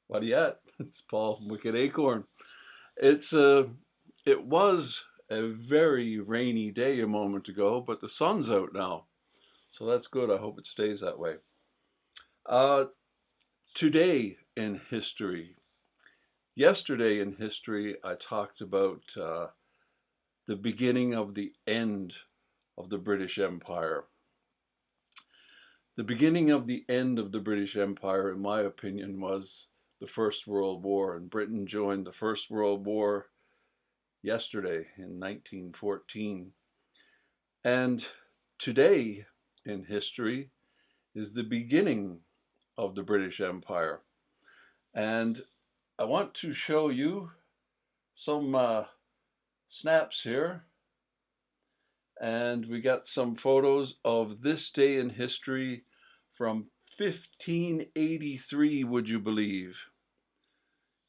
What yet? It's Paul from Wicked Acorn. It's it was a very rainy day a moment ago, but the sun's out now, so that's good. I hope it stays that way. Uh, Today in history, yesterday in history, I talked about the beginning of the end of the British Empire. The beginning of the end of the British Empire, in my opinion, was the First World War, and Britain joined the First World War yesterday in 1914. And today in history is the beginning of the British Empire. And I want to show you some snaps here. And we got some photos of this day in history from 1583, would you believe?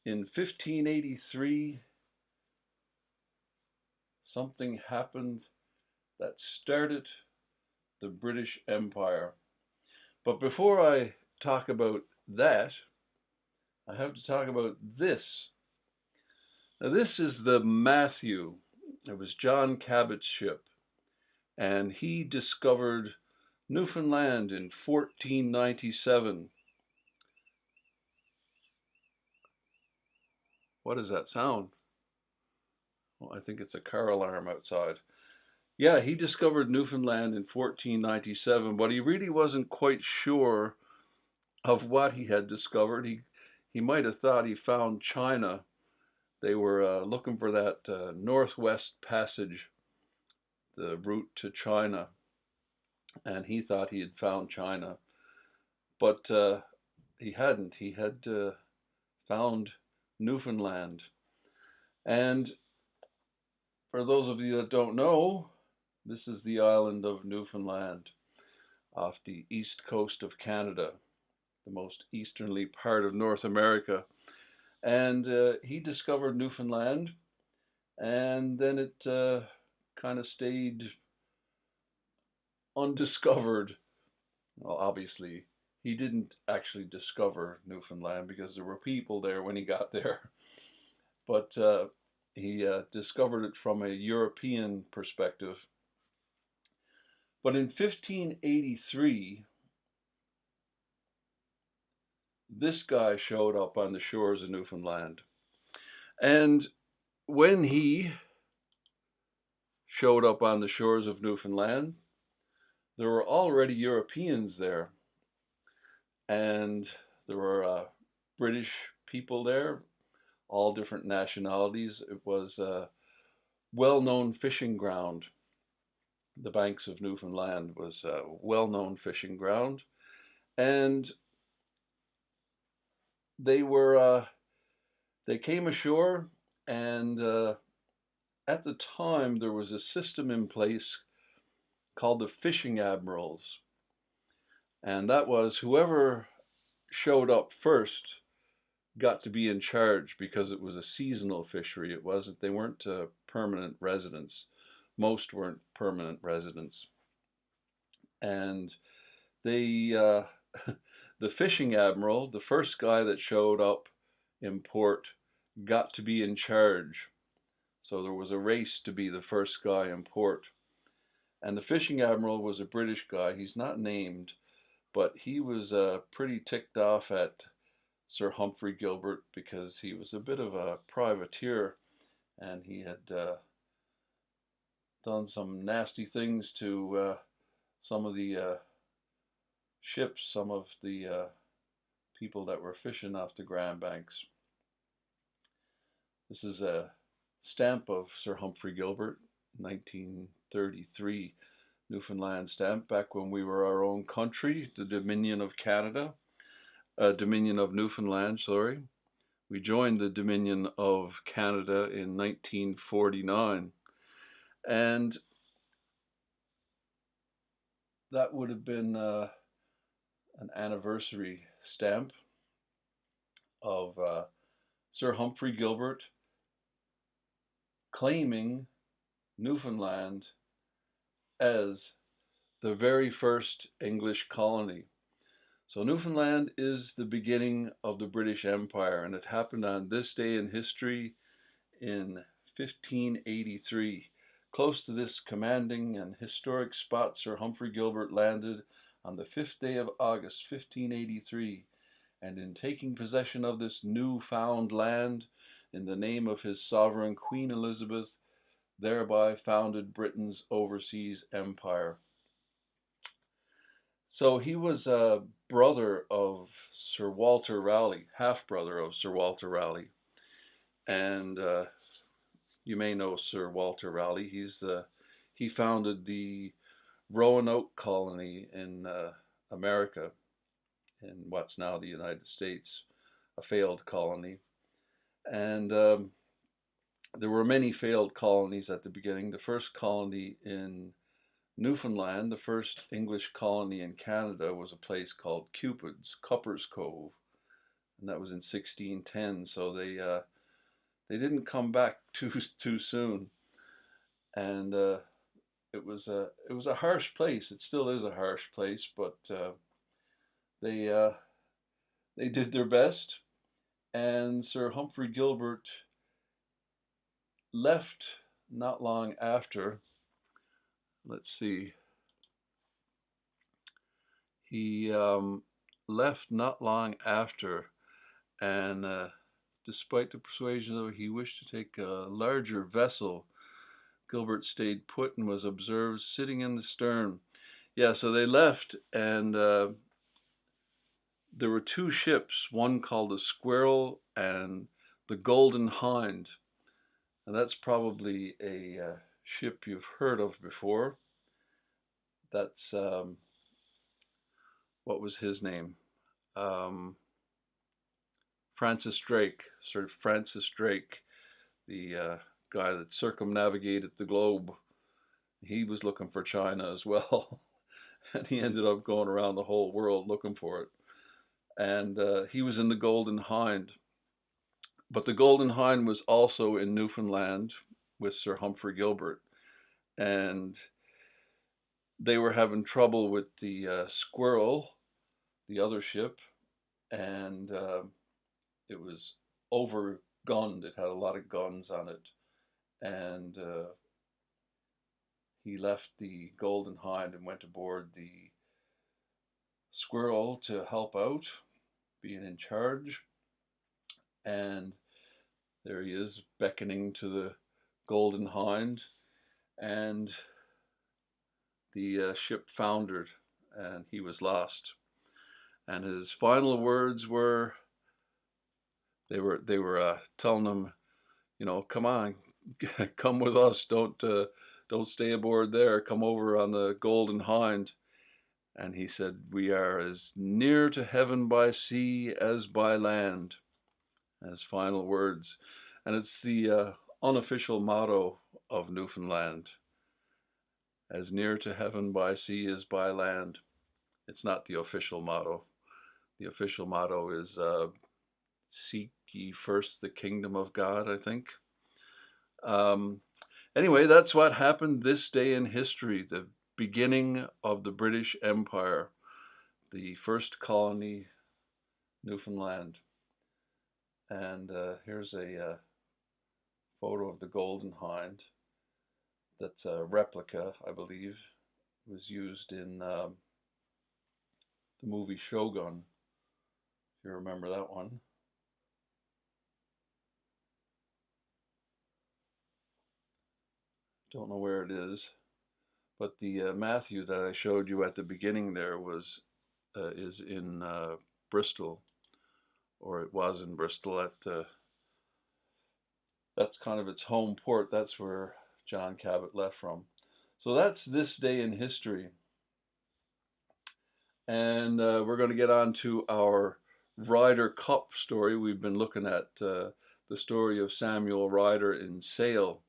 In 1583, something happened that started the British Empire. But before I talk about that, I have to talk about this. Now, this is the Matthew. It was John Cabot's ship, and he discovered Newfoundland in 1497. What does that sound? Well, I think it's a car alarm outside. Yeah, he discovered Newfoundland in 1497, but he really wasn't quite sure of what he had discovered. He might have thought he found China. They were looking for that northwest passage, the route to China, and he thought he had found China, but he hadn't. He had found Newfoundland. And for those of you that don't know, this is the island of Newfoundland off the east coast of Canada, the most easterly part of North America. And he discovered Newfoundland, and then it kind of stayed undiscovered. Well, obviously, he didn't actually discover Newfoundland because there were people there when he got there, but he discovered it from a European perspective. But in 1583, this guy showed up on the shores of Newfoundland. And when he showed up on the shores of Newfoundland, there were already Europeans there. And there were British people there, all different nationalities. It was a well-known fishing ground. The banks of Newfoundland was a well-known fishing ground. And they came ashore, and at the time there was a system in place called the fishing admirals, and that was whoever showed up first got to be in charge because it was a seasonal fishery. They weren't permanent residents. Most weren't permanent residents, and they the fishing admiral, the first guy that showed up in port, got to be in charge. So there was a race to be the first guy in port. And the fishing admiral was a British guy. He's not named, but he was pretty ticked off at Sir Humphrey Gilbert because he was a bit of a privateer, and he had done some nasty things to some of the ships, some of the people that were fishing off the Grand Banks. This is a stamp of Sir Humphrey Gilbert, 1933 Newfoundland stamp, back when we were our own country, the Dominion of Canada, Dominion of Newfoundland, sorry. We joined the Dominion of Canada in 1949. And that would have been an anniversary stamp of Sir Humphrey Gilbert claiming Newfoundland as the very first English colony. So Newfoundland is the beginning of the British Empire, and it happened on this day in history in 1583. Close to this commanding and historic spot, Sir Humphrey Gilbert landed on the 5th day of August, 1583, and in taking possession of this new-found land, in the name of his sovereign Queen Elizabeth, thereby founded Britain's overseas empire. So he was a brother of Sir Walter Raleigh, half-brother of Sir Walter Raleigh. And you may know Sir Walter Raleigh. He founded the Roanoke colony in America, in what's now the United States, a failed colony. And there were many failed colonies at the beginning. The first colony in Newfoundland, the first English colony in Canada, was a place called Cupid's, Cupper's Cove, and that was in 1610. So they didn't come back too soon, and it was a harsh place. It still is a harsh place, but they did their best, and Sir Humphrey Gilbert left not long after. Let's see. He left not long after, and despite the persuasion that he wished to take a larger vessel, Gilbert stayed put and was observed sitting in the stern. Yeah, so they left, and there were two ships, one called the Squirrel and the Golden Hind. And that's probably a ship you've heard of before. That's, what was his name? Francis Drake, Sir Francis Drake, the guy that circumnavigated the globe. He was looking for China as well, and he ended up going around the whole world looking for it. And he was in the Golden Hind. But the Golden Hind was also in Newfoundland with Sir Humphrey Gilbert, and they were having trouble with the Squirrel, the other ship, and it was overgunned. It had a lot of guns on it, and he left the Golden Hind and went aboard the Squirrel to help out, being in charge. And there he is, beckoning to the Golden Hind, and the ship foundered, and he was lost. And his final words were, they were telling him, you know, come on, come with us. Don't stay aboard there. Come over on the Golden Hind. And he said, we are as near to heaven by sea as by land. As final words. And it's the unofficial motto of Newfoundland. As near to heaven by sea as by land. It's not the official motto. The official motto is seek ye first the kingdom of God, I think. Anyway, that's what happened this day in history, the beginning of the British Empire, the first colony, Newfoundland. And here's a photo of the Golden Hind. That's a replica, I believe. It was used in the movie Shogun, if you remember that one. Don't know where it is, but the Matthew that I showed you at the beginning there is in Bristol, or it was in Bristol. That's kind of its home port. That's where John Cabot left from. So that's this day in history, and we're going to get on to our Ryder Cup story. We've been looking at the story of Samuel Ryder in sail.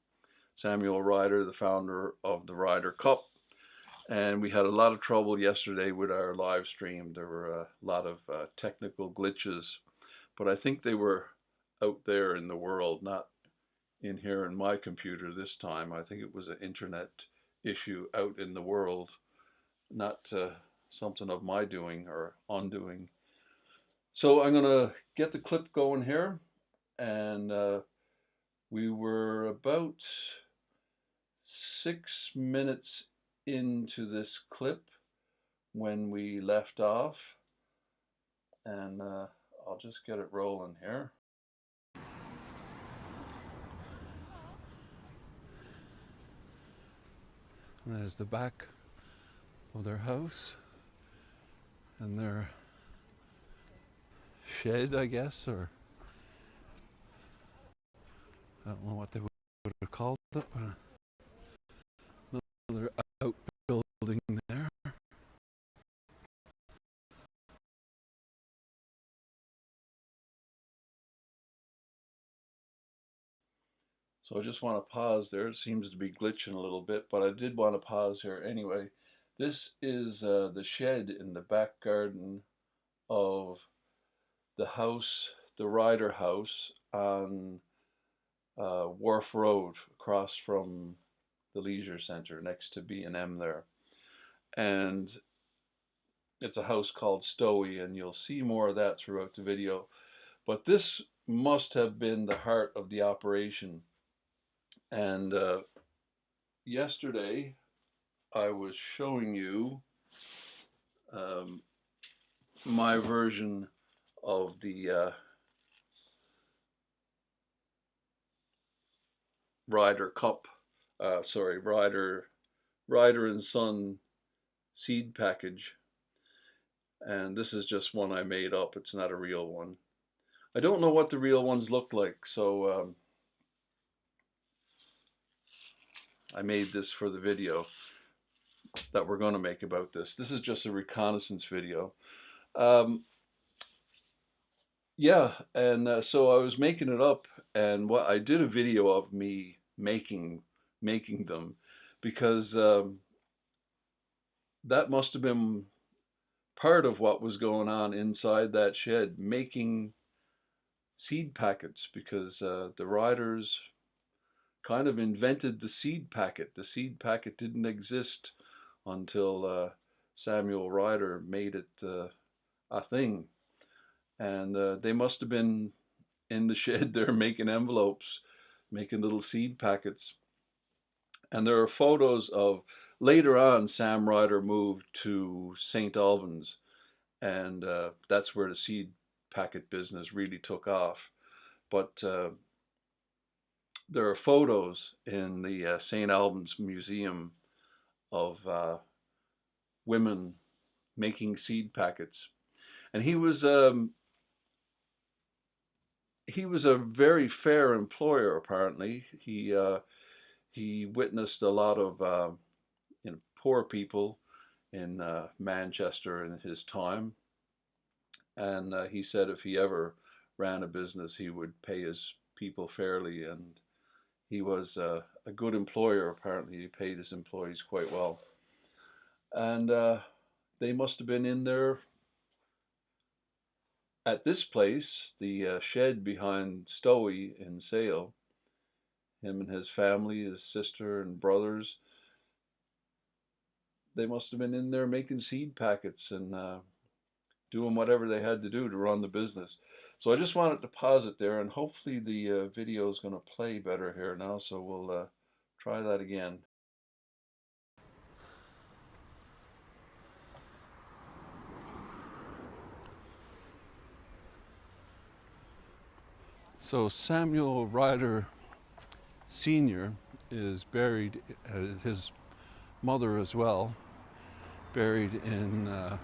Samuel Ryder, the founder of the Ryder Cup. And we had a lot of trouble yesterday with our live stream. There were a lot of technical glitches, but I think they were out there in the world, not in here in my computer this time. I think it was an internet issue out in the world, not something of my doing or undoing. So I'm gonna get the clip going here, and we were about 6 minutes into this clip when we left off, and I'll just get it rolling here. And there's the back of their house and their shed, I guess, or I don't know what they would have called it, but another outbuilding there. So I just want to pause there. It seems to be glitching a little bit, but I did want to pause here anyway. This is the shed in the back garden of the house, the Ryder house on Wharf Road, across from the leisure center next to B&M there. And it's a house called Stowey, and you'll see more of that throughout the video. But this must have been the heart of the operation. And yesterday I was showing you my version of the Ryder Cup, Ryder and Son seed package. And this is just one I made up. It's not a real one. I don't know what the real ones look like, so I made this for the video that we're going to make about this. This is just a reconnaissance video. Yeah, and so I was making it up, and what I did a video of me making them, because that must have been part of what was going on inside that shed, making seed packets, because the Ryders kind of invented the seed packet. The seed packet didn't exist until Samuel Ryder made it a thing. And they must have been in the shed there making envelopes, making little seed packets. And there are photos of, later on, Sam Ryder moved to St. Albans, and that's where the seed packet business really took off. But there are photos in the St. Albans Museum of women making seed packets. And he was a very fair employer, apparently. He witnessed a lot of poor people in Manchester in his time. And he said if he ever ran a business, he would pay his people fairly. And he was a good employer, apparently. He paid his employees quite well. And they must have been in there at this place, the shed behind Stowey in Sale. Him and his family, his sister and brothers, they must have been in there making seed packets and doing whatever they had to do to run the business. So I just wanted to pause it there, and hopefully the video is going to play better here now, so we'll try that again. So Samuel Ryder Sr. is buried, his mother as well, buried in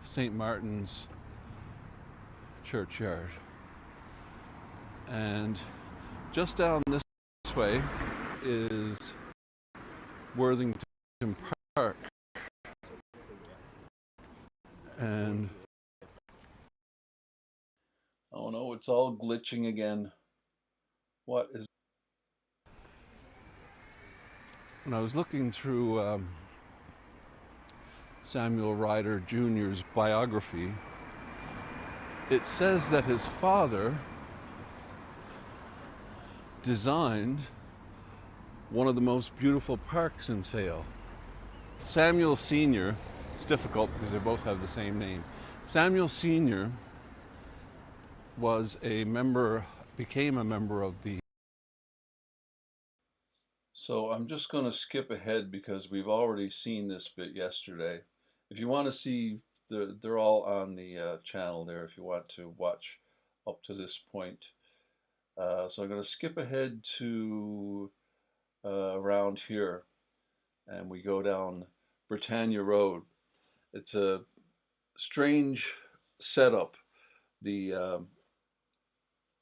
St. Martin's churchyard. And just down this way is Worthington Park. And oh no, it's all glitching again. What is... When I was looking through Samuel Ryder Jr.'s biography, it says that his father designed one of the most beautiful parks in Sale. Samuel Sr., it's difficult because they both have the same name. Samuel Sr. became a member of the. So I'm just going to skip ahead because we've already seen this bit yesterday. If you want to see, they're all on the channel there if you want to watch up to this point. So I'm going to skip ahead to around here, and we go down Britannia Road. It's a strange setup. The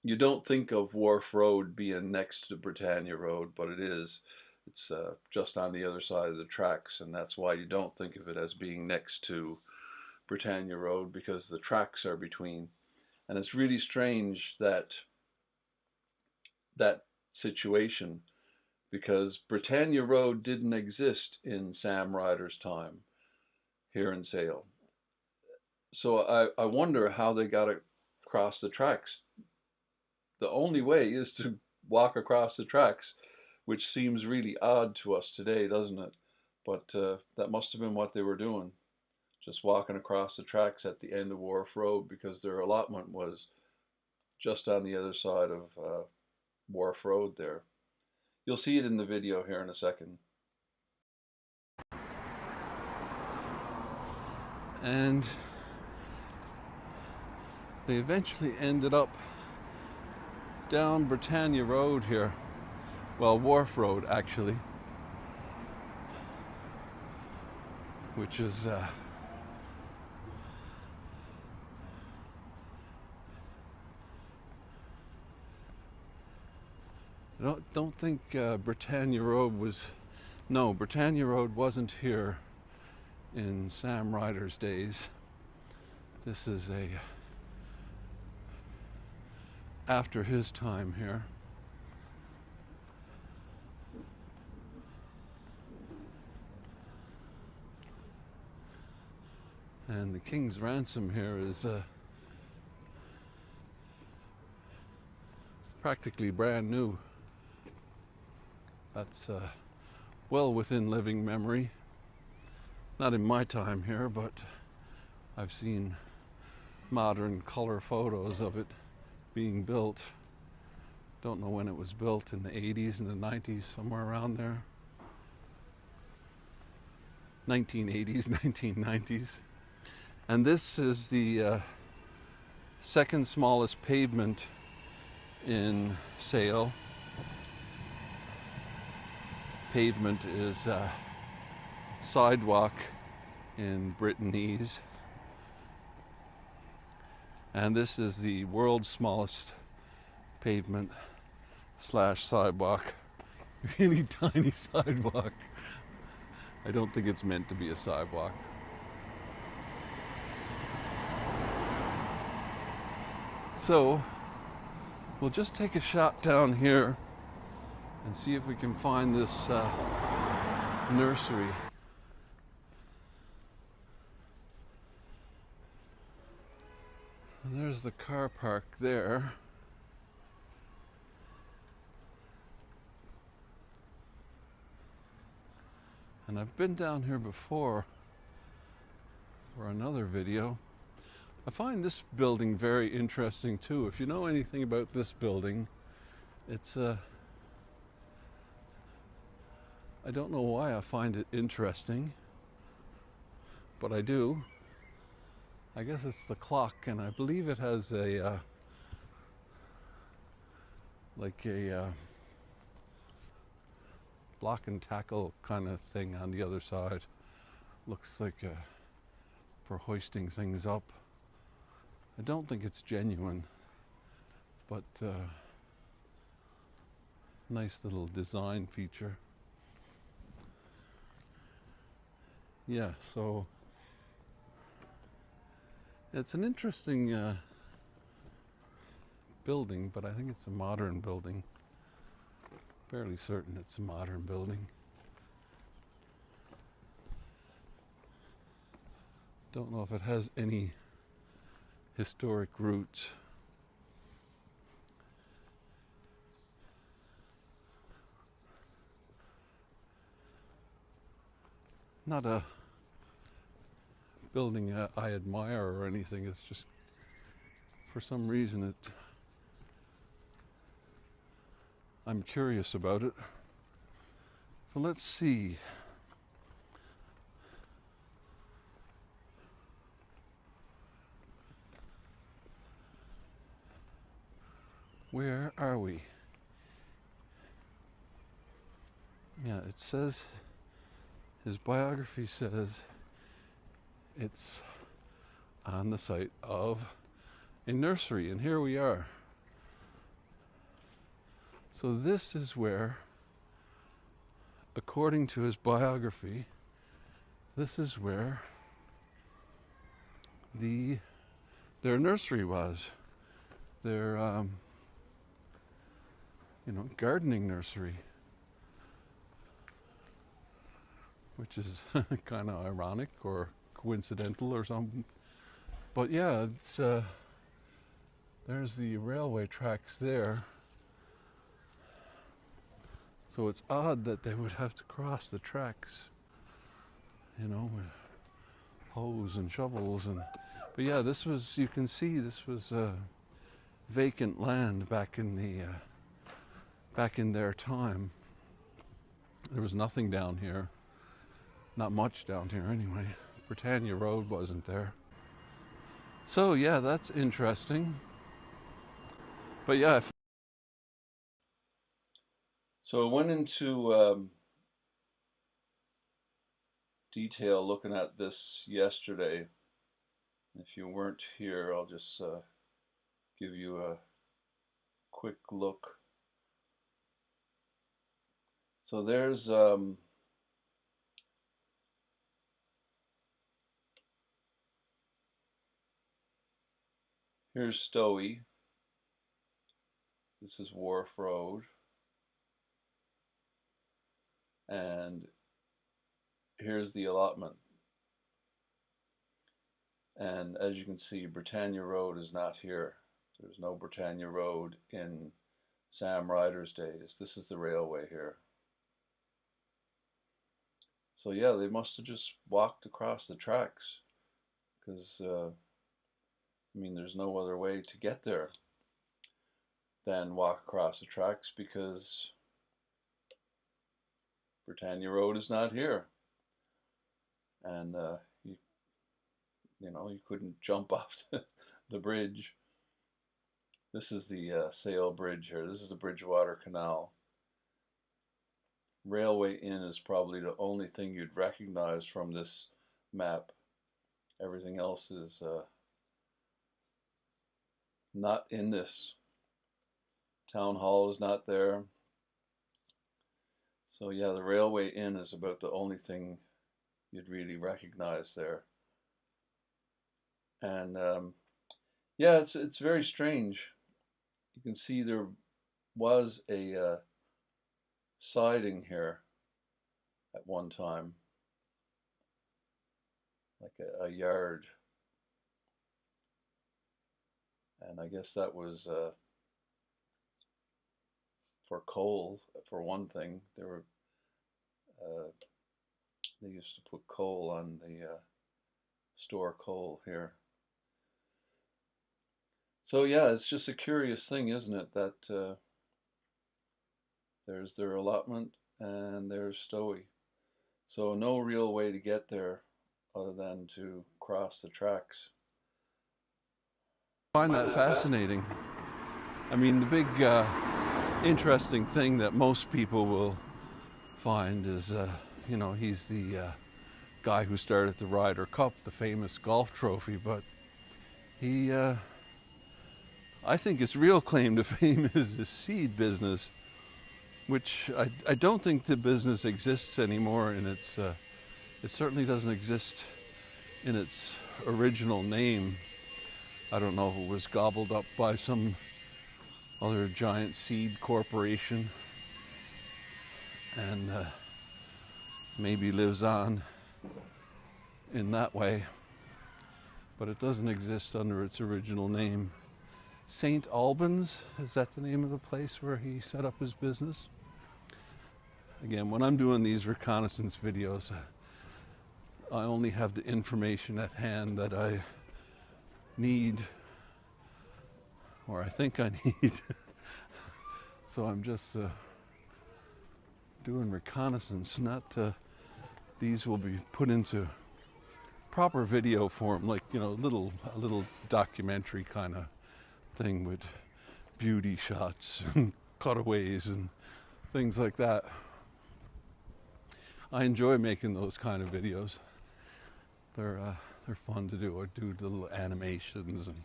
you don't think of Wharf Road being next to Britannia Road, but it is. It's just on the other side of the tracks, and that's why you don't think of it as being next to Britannia Road, because the tracks are between. And it's really strange that situation, because Britannia Road didn't exist in Sam Ryder's time here in Sale. So I wonder how they got across the tracks. The only way is to walk across the tracks, which seems really odd to us today, doesn't it? But that must have been what they were doing, just walking across the tracks at the end of Wharf Road, because their allotment was just on the other side of Wharf Road there. You'll see it in the video here in a second. And they eventually ended up down Britannia Road here. Well, Wharf Road actually, which is I don't think Britannia Road was. No, Britannia Road wasn't here in Sam Ryder's days. This is after his time here. And the King's Ransom here is practically brand new. That's well within living memory. Not in my time here, but I've seen modern color photos of it being built. Don't know when it was built, in the 80s and the 90s, somewhere around there. 1980s, 1990s. And this is the second smallest pavement in Sale. Pavement is sidewalk in Brittany's. And this is the world's smallest pavement / sidewalk. Really tiny sidewalk. I don't think it's meant to be a sidewalk. So we'll just take a shot down here and see if we can find this nursery. And there's the car park there. And I've been down here before for another video. I find this building very interesting too. If you know anything about this building, it's I don't know why I find it interesting, but I do. I guess it's the clock, and I believe it has a block and tackle kind of thing on the other side. Looks like for hoisting things up. I don't think it's genuine, but nice little design feature. Yeah, so it's an interesting building, but I think it's a modern building. Fairly certain it's a modern building. Don't know if it has any historic roots. not a building I admire or anything. It's just, for some reason, I'm curious about it. So let's see. Where are we? Yeah, it says, his biography says it's on the site of a nursery, and here we are. So this is where, according to his biography, this is where their nursery was. Their gardening nursery, which is kind of ironic or coincidental or something. But yeah, it's there's the railway tracks there. So it's odd that they would have to cross the tracks, with hoes and shovels but yeah, this was, you can see this was vacant land back in their time. There was nothing down here. Not much down here anyway. Britannia Road wasn't there. So yeah, that's interesting. But yeah. So I went into detail looking at this yesterday. If you weren't here, I'll just give you a quick look. So there's here's Stowey. This is Wharf Road. And here's the allotment. And as you can see, Britannia Road is not here. There's no Britannia Road in Sam Ryder's days. This is the railway here. So yeah, they must have just walked across the tracks, because there's no other way to get there than walk across the tracks, because Britannia Road is not here. And you couldn't jump off the bridge. This is the Sail Bridge here. This is the Bridgewater Canal. Railway Inn is probably the only thing you'd recognize from this map. Everything else is not in this. Town Hall is not there. So yeah, the Railway Inn is about the only thing you'd really recognize there. And yeah, it's very strange. You can see there was a siding here at one time, like a yard, and I guess that was for coal, for one thing. They used to put coal on the store coal here. So yeah, it's just a curious thing, isn't it, that there's their allotment and there's Stowey. So no real way to get there other than to cross the tracks. I find that fascinating. I mean, the big interesting thing that most people will find is, he's the guy who started the Ryder Cup, the famous golf trophy, but he, I think his real claim to fame is the seed business, which I don't think the business exists anymore in its, it certainly doesn't exist in its original name. I don't know if it was gobbled up by some other giant seed corporation and maybe lives on in that way, but it doesn't exist under its original name. St. Albans, is that the name of the place where he set up his business? Again, when I'm doing these reconnaissance videos, I only have the information at hand that I need, or I think I need. So I'm just doing reconnaissance. Not these will be put into proper video form, like, you know, a little documentary kind of thing with beauty shots and cutaways and things like that. I enjoy making those kind of videos. They're fun to do. I do little animations and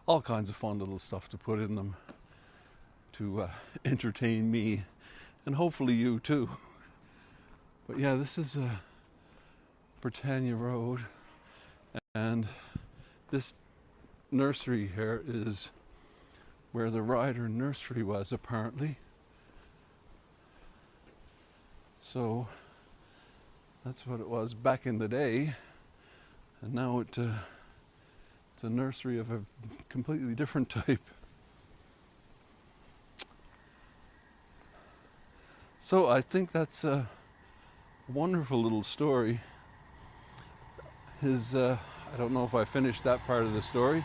all kinds of fun little stuff to put in them to entertain me and hopefully you too. But yeah, this is Britannia Road, and this nursery here is where the Ryder nursery was, apparently. So that's what it was back in the day, and now it's a nursery of a completely different type. So I think that's a wonderful little story. I don't know if I finished that part of the story.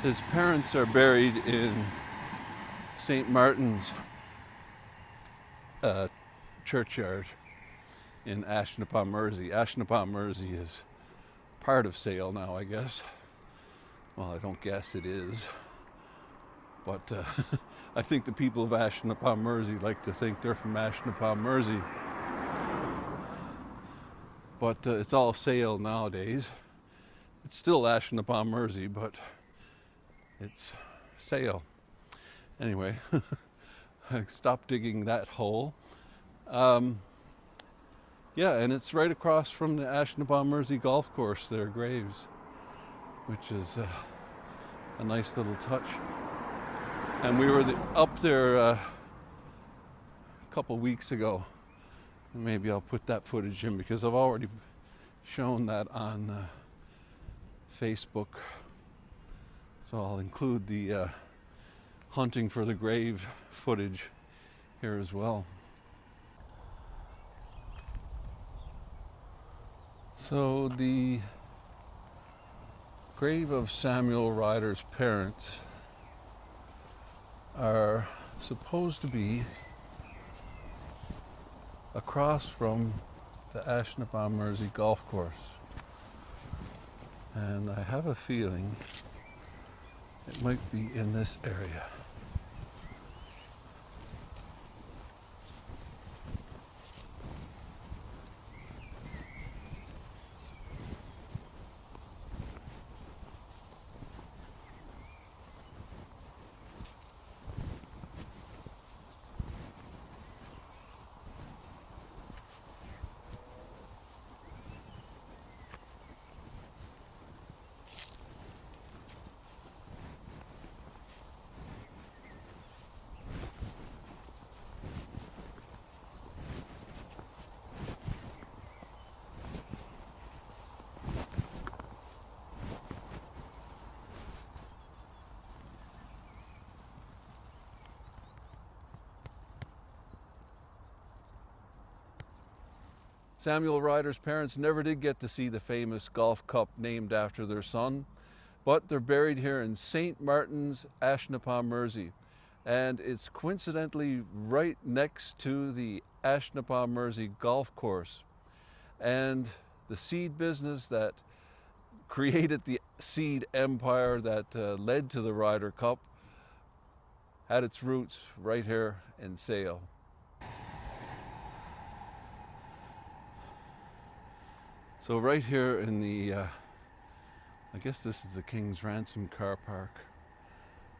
His parents are buried in St. Martin's churchyard in Ashton-upon-Mersey. Ashton-upon-Mersey is part of Sale now, I guess. Well, I don't guess it is. But I think the people of Ashton-upon-Mersey like to think they're from Ashton-upon-Mersey. But it's all Sale nowadays. It's still Ashton-upon-Mersey, but it's Sale. Anyway, I stopped digging that hole. Yeah, and it's right across from the Ashton-upon-Mersey golf course, their graves, which is a nice little touch. And we were up there a couple weeks ago. Maybe I'll put that footage in because I've already shown that on Facebook. So I'll include the hunting for the grave footage here as well. So the grave of Samuel Ryder's parents are supposed to be across from the Ashton-upon-Mersey golf course. And I have a feeling it might be in this area. Samuel Ryder's parents never did get to see the famous golf cup named after their son, but they're buried here in St. Martin's, Ashton-upon-Mersey. And it's coincidentally right next to the Ashton-upon-Mersey golf course. And the seed business that created the seed empire that led to the Ryder Cup had its roots right here in Sale. So right here in the, I guess this is the King's Ransom car park,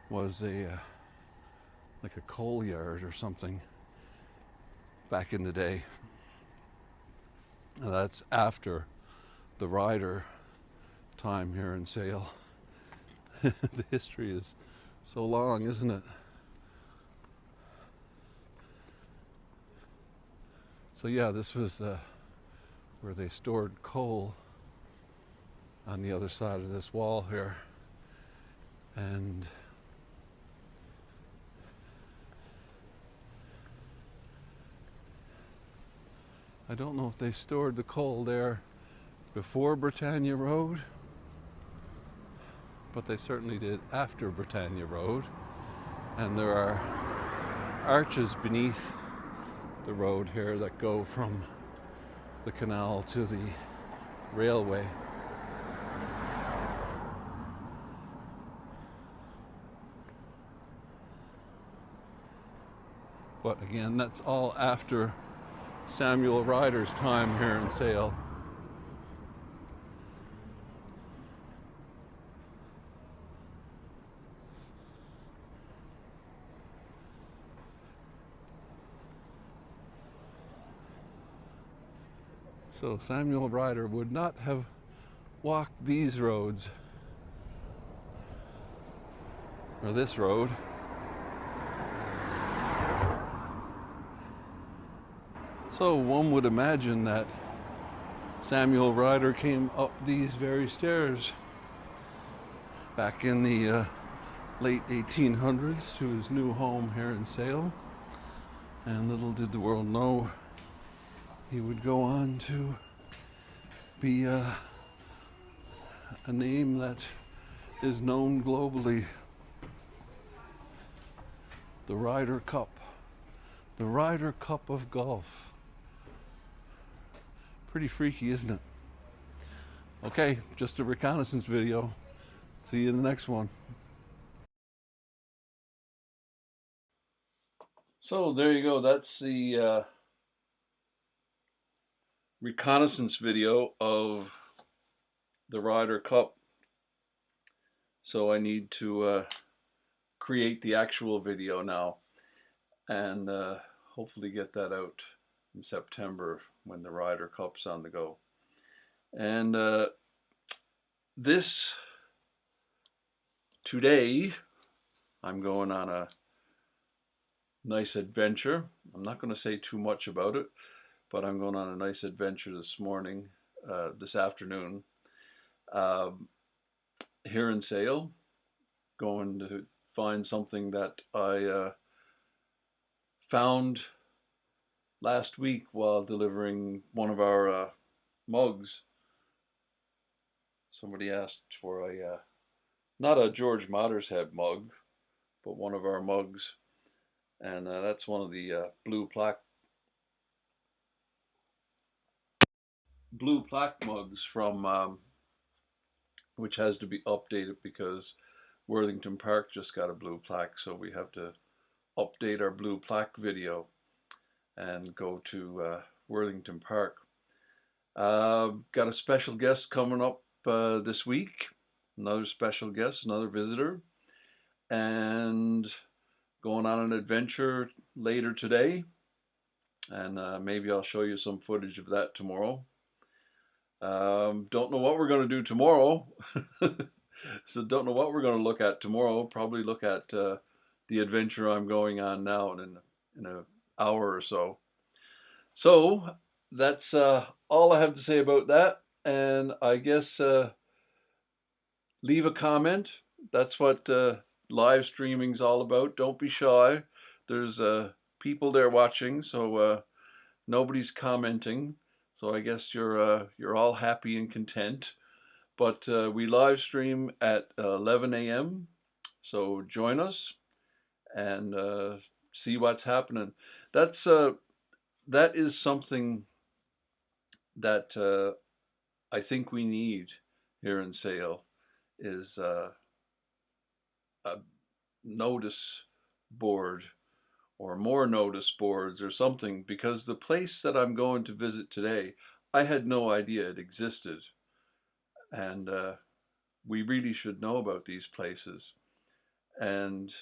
was like a coal yard or something back in the day. And that's after the Ryder time here in Sale. The history is so long, isn't it? So yeah, this was where they stored coal on the other side of this wall here. And I don't know if they stored the coal there before Britannia Road, but they certainly did after Britannia Road. And there are arches beneath the road here that go from the canal to the railway. But again, that's all after Samuel Ryder's time here in Sale. So Samuel Ryder would not have walked these roads, or this road, so one would imagine that Samuel Ryder came up these very stairs back in the late 1800s to his new home here in Sale. And little did the world know he would go on to be a name that is known globally. The Ryder Cup. The Ryder Cup of golf. Pretty freaky, isn't it? Okay, just a reconnaissance video. See you in the next one. So there you go. That's the reconnaissance video of the Ryder Cup. So I need to create the actual video now and hopefully get that out in September when the Ryder Cup's on the go. And today I'm going on a nice adventure. I'm not going to say too much about it, but I'm going on a nice adventure this afternoon, here in Sale, going to find something that I found last week while delivering one of our mugs. Somebody asked for not a George Mottershead mug, but one of our mugs. And that's one of the blue plaque mugs from which has to be updated because Worthington Park just got a blue plaque, so we have to update our blue plaque video and go to Worthington Park. Got a special guest coming up this week, another special guest, another visitor, and going on an adventure later today, and maybe I'll show you some footage of that tomorrow. Don't know what we're going to do tomorrow. So don't know what we're going to look at tomorrow. Probably look at the adventure I'm going on now in an hour or so. So that's all I have to say about that. And I guess leave a comment. That's what live streaming's all about. Don't be shy. There's people there watching, so nobody's commenting. So I guess you're all happy and content. But we live stream at 11 a.m. So join us and see what's happening. That is something that I think we need here in Sale, is a notice board or more notice boards or something, because the place that I'm going to visit today, I had no idea it existed. And we really should know about these places. And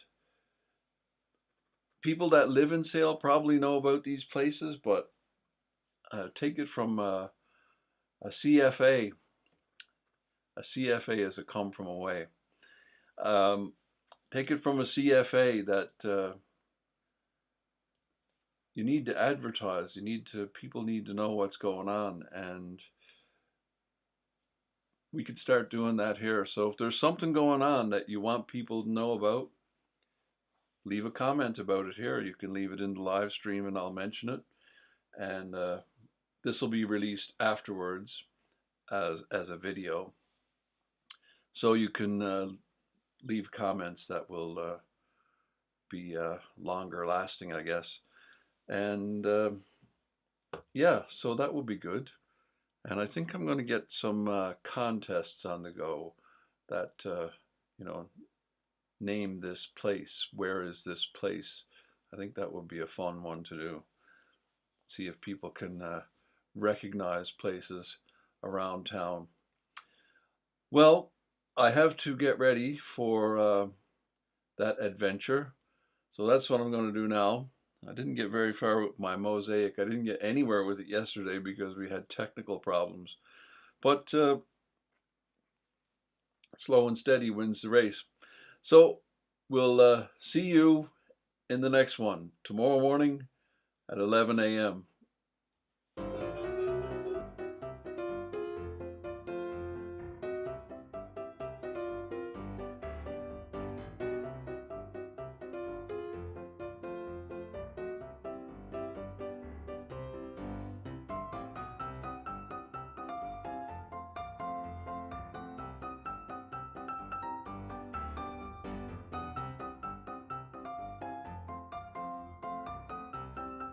people that live in Sale probably know about these places, but take it from a CFA. A CFA is a come from away. Take it from a CFA that you need to advertise. People need to know what's going on, and we could start doing that here. So if there's something going on that you want people to know about, leave a comment about it here. You can leave it in the live stream and I'll mention it. And this will be released afterwards as a video. So you can leave comments that will be longer lasting, I guess. And yeah, so that will be good. And I think I'm going to get some contests on the go that, you know, name this place. Where is this place? I think that would be a fun one to do. See if people can recognize places around town. Well, I have to get ready for that adventure. So that's what I'm going to do now. I didn't get very far with my mosaic. I didn't get anywhere with it yesterday because we had technical problems. But slow and steady wins the race. So we'll see you in the next one tomorrow morning at 11 a.m.